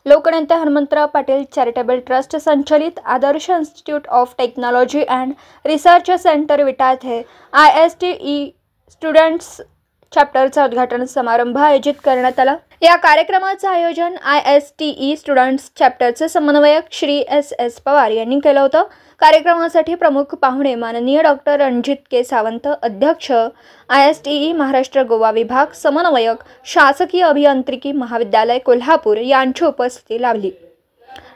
लोकनेते Hanumantrao Patil charitable trust संचलित Adarsh institute of technology and research centre Vita येथे ISTE स्टुडंट्स चॅप्टरचा उद्घाटन समारंभ आयोजित करण्यात आला। या कार्यक्रमाचे आयोजन ISTE स्टुडंट्स चॅप्टरचे समन्वयक श्री SS पवार यांनी केले होते। कार्यक्रमासाठी प्रमुख पाहुणे माननीय डॉक्टर रणजित के सावंत, अध्यक्ष ISTE महाराष्ट्र गोवा विभाग, समन्वयक शासकीय अभियांत्रिकी महाविद्यालय कोल्हापूर यांची उपस्थिती लाभली।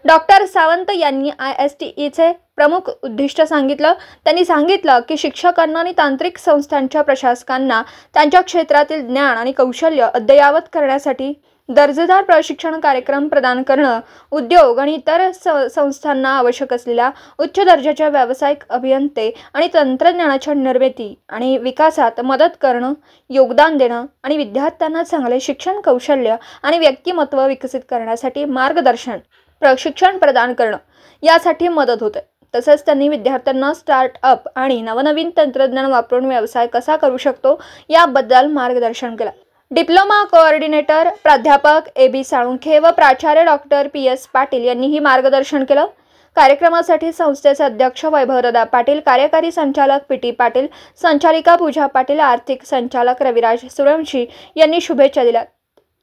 डॉक्टर सावंत यांनी ISTEचे प्रमुख उद्दिष्ट सांगितलं। त्यांनी सांगितलं की शिक्षकांना आणि तांत्रिक संस्थांच्या प्रशासकांना त्यांच्या क्षेत्रातील ज्ञान आणि कौशल्य अद्ययावत करण्यासाठी दर्जेदार प्रशिक्षण कार्यक्रम प्रदान करणं, उद्योग आणि इतर संस्थांना आवश्यक असलेल्या उच्च दर्जाच्या व्यावसायिक अभियंते आणि तंत्रज्ञानाच्या निर्मिती आणि विकासात मदत करणं, योगदान देणं आणि विद्यार्थ्यांना चांगले शिक्षण कौशल्य आणि व्यक्तिमत्व विकसित करण्यासाठी मार्गदर्शन, प्रशिक्षण प्रदान करणं यासाठी मदत होते। तसेच त्यांनी विद्यार्थ्यांना स्टार्टअप आणि नवनवीन तंत्रज्ञान वापरून व्यवसाय कसा करू शकतो याबद्दल मार्गदर्शन केलं। डिप्लोमा कोऑर्डिनेटर प्राध्यापक AB साळुंखे व प्राचार्य डॉक्टर PS पाटील यांनीही मार्गदर्शन केलं। कार्यक्रमासाठी संस्थेचे अध्यक्ष वैभवदादा पाटील, कार्यकारी संचालक PT पाटील, संचालिका पूजा पाटील, आर्थिक संचालक रविराज सूर्यवंशी यांनी शुभेच्छा दिल्या।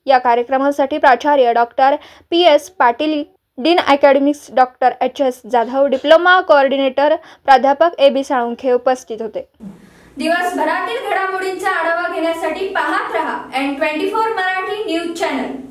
या कार्यक्रमासाठी प्राचार्य doctor PS Patil, dean academics doctor HS Jadhav, diploma coordinator प्राध्यापक AB साळुंखे उपस्थित होते। दिवसभरातील घडामोडींचा आढावा घेण्यासाठी पाहत रहा N24 मराठी न्यूज चॅनल।